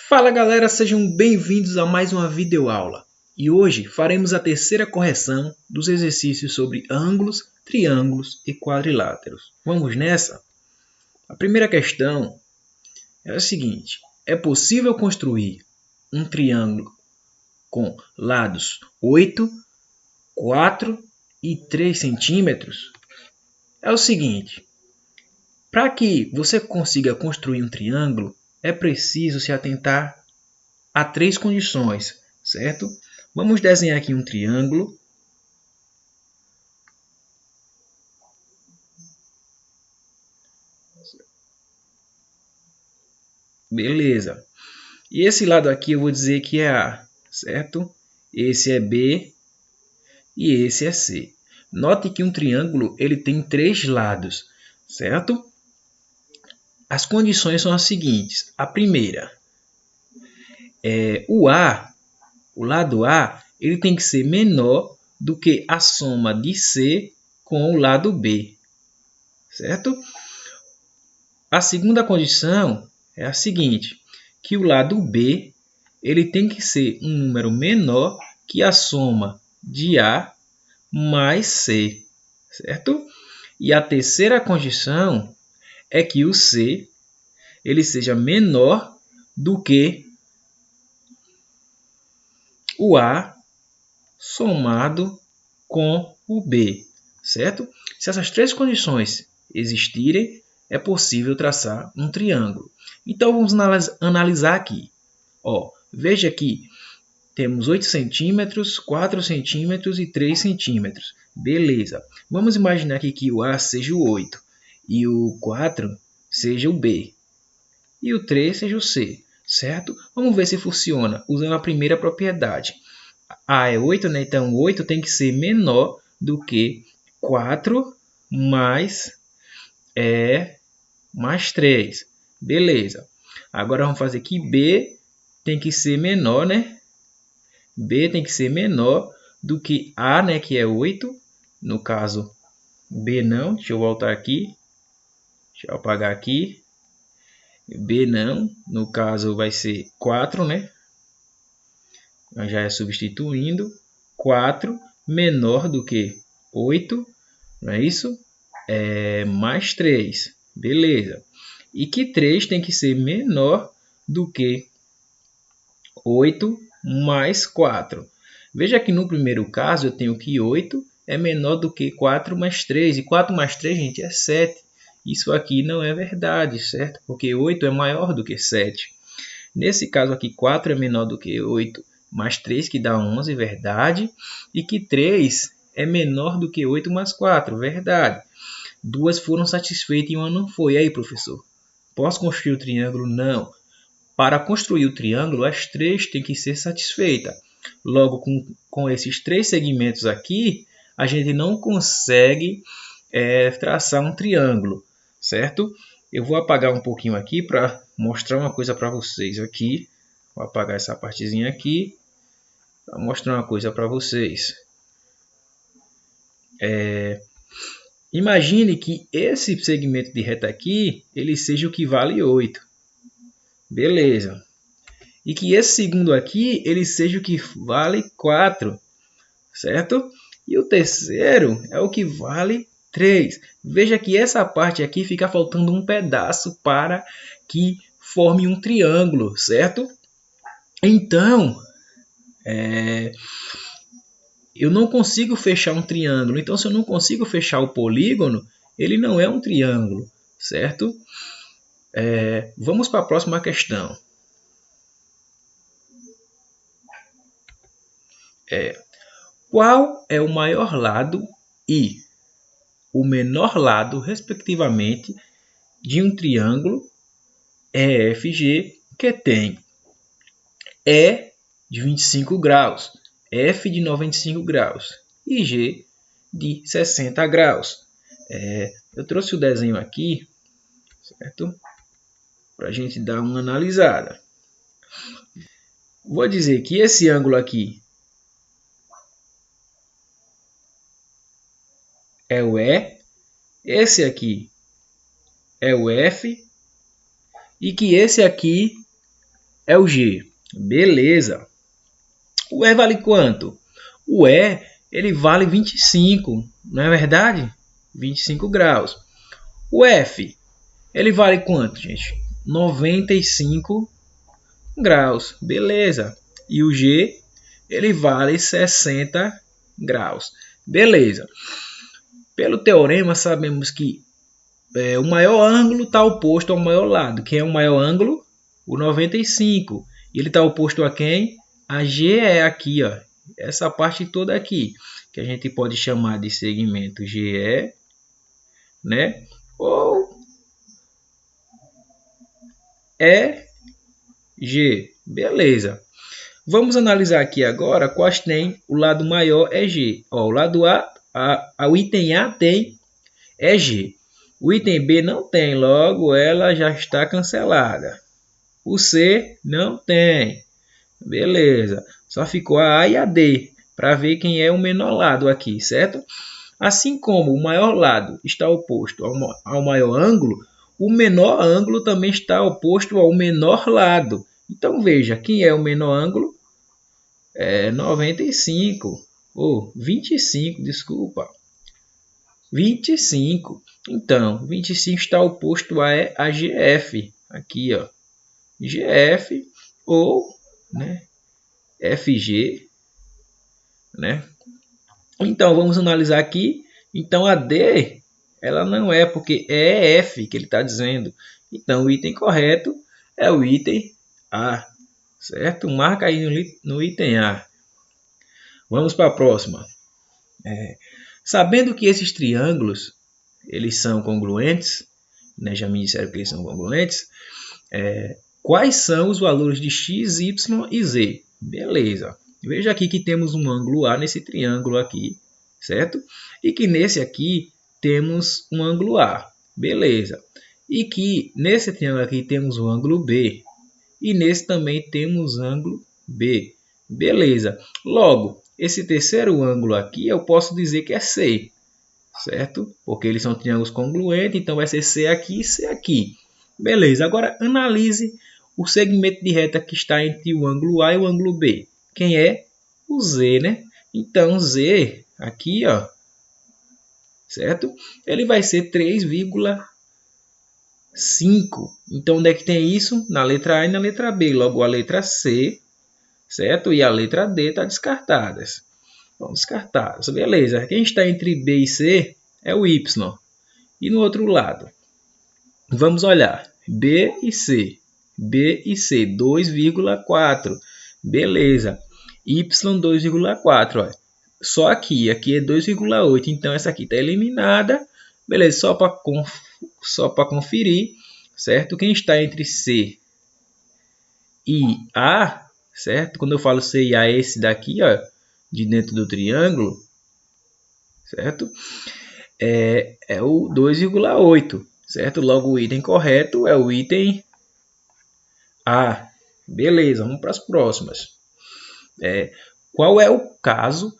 Fala galera, sejam bem-vindos a mais uma videoaula. E hoje faremos a terceira correção dos exercícios sobre ângulos, triângulos e quadriláteros. Vamos nessa? A primeira questão é a seguinte: é possível construir um triângulo com lados 8, 4 e 3 centímetros? É o seguinte: para que você consiga construir um triângulo, é preciso se atentar a três condições, certo? Vamos desenhar aqui um triângulo. Beleza. E esse lado aqui eu vou dizer que é A, certo? Esse é B e esse é C. Note que um triângulo ele tem três lados, certo? As condições são as seguintes. A primeira é o lado A, ele tem que ser menor do que a soma de C com o lado B, certo? A segunda condição é a seguinte, que o lado B ele tem que ser um número menor que a soma de A mais C, certo? E a terceira condição é que o C ele seja menor do que o A somado com o B, certo? Se essas três condições existirem, é possível traçar um triângulo. Então, vamos analisar aqui. Veja que temos 8 centímetros, 4 centímetros e 3 centímetros. Beleza. Vamos imaginar aqui que o A seja o 8 e o 4 seja o B e o 3 seja o C, certo? Vamos ver se funciona usando a primeira propriedade. A é 8, né? Então 8 tem que ser menor do que 4 mais 3. Beleza. Agora vamos fazer que B tem que ser menor, né? B tem que ser menor do que A, né? Que é 8. No caso, B não. Deixa eu voltar aqui. Deixa eu apagar aqui. B não. No caso, vai ser 4, né? Já é substituindo. 4 menor do que 8. Não é isso? Mais 3. Beleza. E que 3 tem que ser menor do que 8 mais 4. Veja que no primeiro caso eu tenho que 8 é menor do que 4 mais 3. E 4 mais 3, gente, é 7. Isso aqui não é verdade, certo? Porque 8 é maior do que 7. Nesse caso aqui, 4 é menor do que 8 mais 3, que dá 11, verdade. E que 3 é menor do que 8 mais 4, verdade. Duas foram satisfeitas e uma não foi. E aí, professor? Posso construir o triângulo? Não. Para construir o triângulo, as três têm que ser satisfeitas. Logo, com esses três segmentos aqui, a gente não consegue traçar um triângulo, certo? Eu vou apagar um pouquinho aqui para mostrar uma coisa para vocês aqui. Vou apagar essa partezinha aqui para mostrar uma coisa para vocês. Imagine que esse segmento de reta aqui, ele seja o que vale 8. Beleza. E que esse segundo aqui, ele seja o que vale 4. Certo? E o terceiro é o que vale 3. Veja que essa parte aqui fica faltando um pedaço para que forme um triângulo, certo? Então, eu não consigo fechar um triângulo. Então, se eu não consigo fechar o polígono, ele não é um triângulo, certo? Vamos para a próxima questão. Qual é o maior lado e o menor lado, respectivamente, de um triângulo EFG que tem E de 25 graus, F de 95 graus e G de 60 graus? Eu trouxe o desenho aqui, certo? Para a gente dar uma analisada. Vou dizer que esse ângulo aqui é o E, esse aqui é o F e que esse aqui é o G. Beleza. O E vale quanto? O E, ele vale 25, não é verdade? 25 graus. O F, ele vale quanto, gente? 95 graus. Beleza. E o G, ele vale 60 graus. Beleza. Pelo teorema, sabemos que o maior ângulo está oposto ao maior lado. Quem é o maior ângulo? O 95. Ele está oposto a quem? A GE aqui, ó. Essa parte toda aqui, que a gente pode chamar de segmento GE, né? Ou EG. Beleza. Vamos analisar aqui agora quais tem. O lado maior é G. Ó, o lado o item A tem G. O item B não tem, logo ela já está cancelada. O C não tem. Beleza. Só ficou a A e a D para ver quem é o menor lado aqui, certo? Assim como o maior lado está oposto ao maior ângulo, o menor ângulo também está oposto ao menor lado. Então veja, quem é o menor ângulo? É 95 ou 25, desculpa. 25. Então, 25 está oposto a GF. Aqui, ó. GF ou, né, FG, né? Então, vamos analisar aqui. Então, a D, ela não é, porque é F que ele está dizendo. Então, o item correto é o item A, certo? Marca aí no item A. Vamos para a próxima. Sabendo que esses triângulos, eles são congruentes, né? Já me disseram que eles são congruentes. Quais são os valores de x, y e z? Beleza. Veja aqui que temos um ângulo A nesse triângulo aqui, certo? E que nesse aqui temos um ângulo A. Beleza. E que nesse triângulo aqui temos um ângulo B. E nesse também temos ângulo B. Beleza. Logo, esse terceiro ângulo aqui eu posso dizer que é C, certo? Porque eles são triângulos congruentes, então vai ser C aqui e C aqui. Beleza. Agora analise o segmento de reta que está entre o ângulo A e o ângulo B. Quem é? O Z, né? Então, Z aqui, ó, certo? Ele vai ser 3,5. Então, onde é que tem isso? Na letra A e na letra B. Logo, a letra C, certo? E a letra D está descartadas. Então, descartadas. Beleza. Quem está entre B e C é o Y. E no outro lado, vamos olhar. B e C. B e C, 2,4. Beleza. Y 2,4. Só aqui é 2,8. Então essa aqui está eliminada. Beleza, só para conferir, certo? Quem está entre C e A, certo? Quando eu falo C e A, esse daqui, ó, de dentro do triângulo, certo? É o 2,8, certo? Logo o item correto é o item A. Beleza, vamos para as próximas. Qual é o caso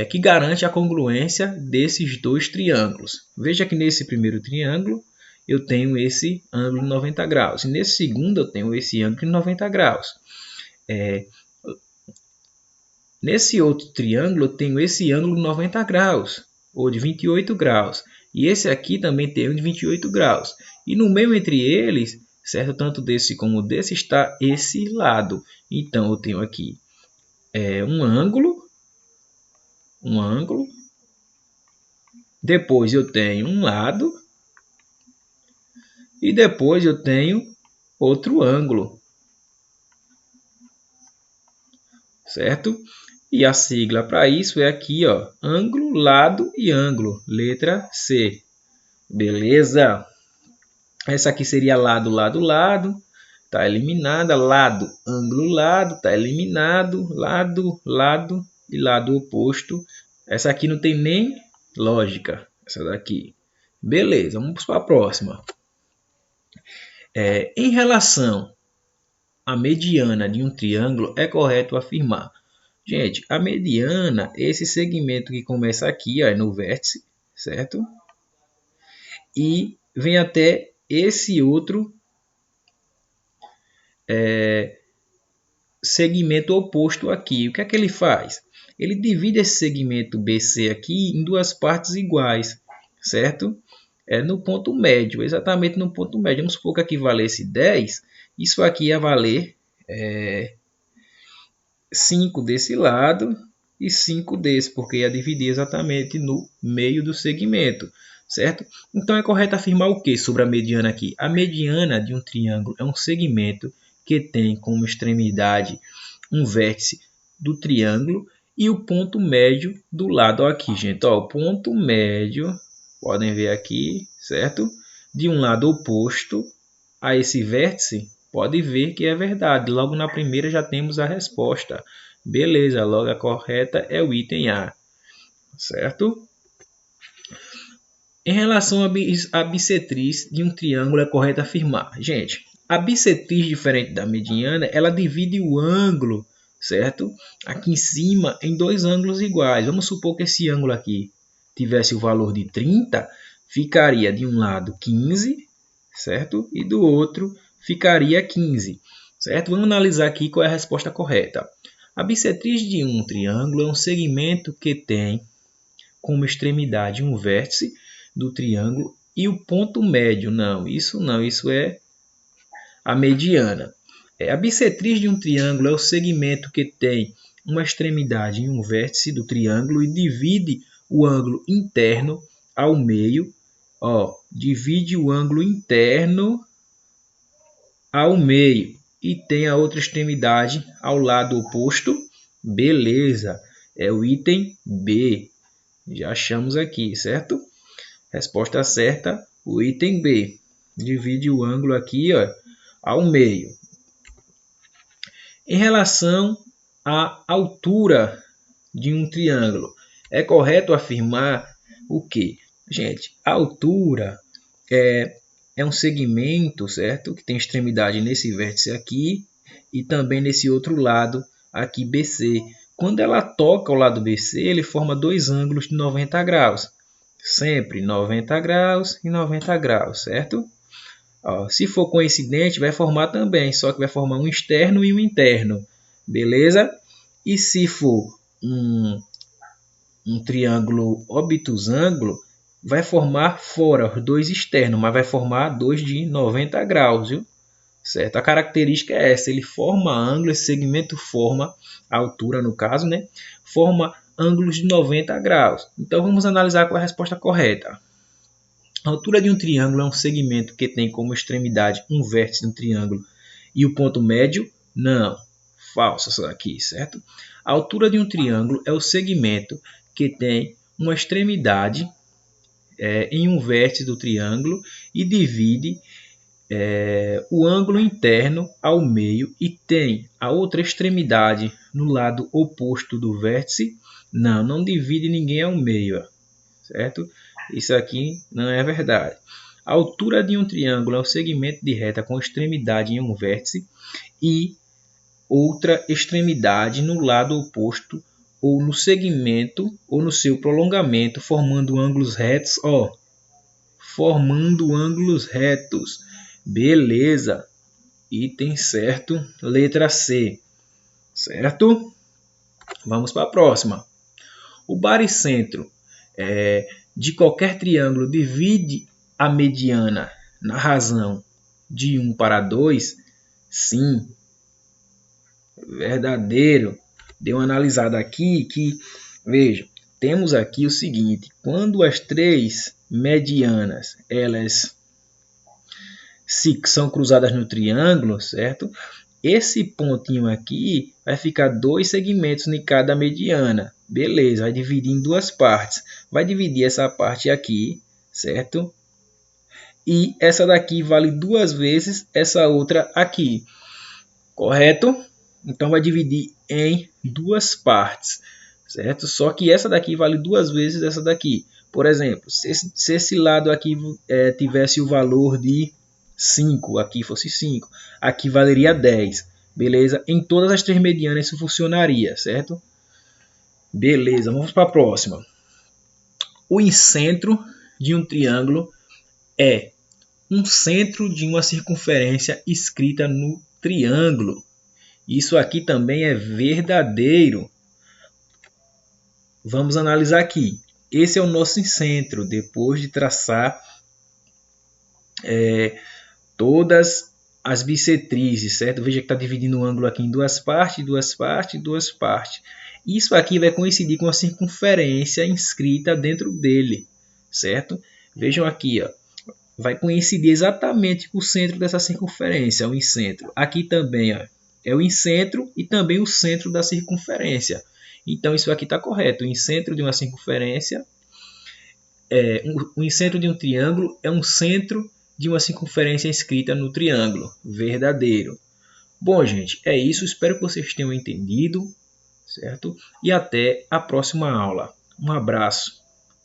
que garante a congruência desses dois triângulos? Veja que nesse primeiro triângulo eu tenho esse ângulo de 90 graus. E nesse segundo eu tenho esse ângulo de 90 graus. Nesse outro triângulo eu tenho esse ângulo de 90 graus, ou de 28 graus. E esse aqui também tem um de 28 graus. E no meio entre eles, certo? Tanto desse como desse está esse lado. Então eu tenho aqui um ângulo. Depois eu tenho um lado. E depois eu tenho outro ângulo. Certo? E a sigla para isso é aqui, ó, ângulo, lado e ângulo. Letra C. Beleza? Essa aqui seria lado, lado, lado. Está eliminada. Lado, ângulo, lado. Está eliminado. Lado, lado e lado oposto. Essa aqui não tem nem lógica. Essa daqui. Beleza, vamos para a próxima. Em relação à mediana de um triângulo, é correto afirmar. Gente, a mediana é esse segmento que começa aqui, ó, no vértice, certo? E vem até esse outro segmento oposto aqui. O que é que ele faz? Ele divide esse segmento BC aqui em duas partes iguais, certo? É no ponto médio, exatamente no ponto médio. Vamos supor que aqui valesse 10, isso aqui ia valer 5 desse lado e 5 desse, porque ia dividir exatamente no meio do segmento, certo? Então é correto afirmar o que sobre a mediana aqui? A mediana de um triângulo é um segmento que tem como extremidade um vértice do triângulo e o ponto médio do lado. Ó, aqui, gente, ó, o ponto médio, podem ver aqui, certo? De um lado oposto a esse vértice, pode ver que é verdade. Logo na primeira já temos a resposta. Beleza, logo a correta é o item A, certo? Em relação à bissetriz de um triângulo, é correto afirmar. Gente, a bissetriz, diferente da mediana, ela divide o ângulo, certo? Aqui em cima, em dois ângulos iguais. Vamos supor que esse ângulo aqui tivesse o valor de 30, ficaria de um lado 15, certo? E do outro ficaria 15, certo? Vamos analisar aqui qual é a resposta correta. A bissetriz de um triângulo é um segmento que tem como extremidade um vértice do triângulo e o ponto médio. Não, isso é a mediana. A bissetriz de um triângulo é o segmento que tem uma extremidade em um vértice do triângulo e divide o ângulo interno ao meio. Ó, divide o ângulo interno ao meio e tem a outra extremidade ao lado oposto. Beleza, é o item B. Já achamos aqui, certo? Resposta certa, o item B. Divide o ângulo aqui, ó, ao meio. Em relação à altura de um triângulo, é correto afirmar o quê? Gente, a altura é um segmento, certo? Que tem extremidade nesse vértice aqui e também nesse outro lado aqui BC. Quando ela toca ao lado BC, ele forma dois ângulos de 90 graus. Sempre 90 graus e 90 graus, certo? Ó, se for coincidente, vai formar também, só que vai formar um externo e um interno. Beleza? E se for um triângulo obtusângulo, vai formar fora os dois externos, mas vai formar dois de 90 graus, viu? Certo? A característica é essa, ele forma ângulo, esse segmento forma, a altura no caso, né? Forma ângulos de 90 graus. Então vamos analisar qual é a resposta correta. A altura de um triângulo é um segmento que tem como extremidade um vértice do triângulo e o ponto médio? Não, falso isso aqui, certo? A altura de um triângulo é o segmento que tem uma extremidade em um vértice do triângulo e divide o ângulo interno ao meio e tem a outra extremidade no lado oposto do vértice. Não divide ninguém ao meio, certo? Isso aqui não é verdade. A altura de um triângulo é o segmento de reta com extremidade em um vértice e outra extremidade no lado oposto ou no segmento ou no seu prolongamento, formando ângulos retos, ó. Formando ângulos retos. Beleza. Item certo, letra C. Certo? Vamos para a próxima. O baricentro de qualquer triângulo divide a mediana na razão de 1 para 2? Sim. Verdadeiro. Dê uma analisada aqui que, veja, temos aqui o seguinte: quando as três medianas elas são cruzadas no triângulo, certo? Esse pontinho aqui vai ficar dois segmentos em cada mediana. Beleza, vai dividir em duas partes. Vai dividir essa parte aqui, certo? E essa daqui vale duas vezes essa outra aqui. Correto? Então vai dividir em duas partes, certo? Só que essa daqui vale duas vezes essa daqui. Por exemplo, se esse lado aqui tivesse o valor de 5, aqui fosse 5, aqui valeria 10, beleza? Em todas as três medianas isso funcionaria, certo? Beleza, vamos para a próxima. O incentro de um triângulo é um centro de uma circunferência escrita no triângulo. Isso aqui também é verdadeiro. Vamos analisar aqui. Esse é o nosso incentro, depois de traçar todas as bissetrizes, certo? Veja que está dividindo o ângulo aqui em duas partes, duas partes, duas partes. Isso aqui vai coincidir com a circunferência inscrita dentro dele, certo? Vejam aqui, ó, vai coincidir exatamente com o centro dessa circunferência, o incentro. Aqui também, ó, é o incentro e também o centro da circunferência. Então, isso aqui está correto. O incentro de uma circunferência, o incentro de um triângulo é um centro de uma circunferência inscrita no triângulo. Verdadeiro. Bom, gente, é isso. Espero que vocês tenham entendido, certo? E até a próxima aula. Um abraço.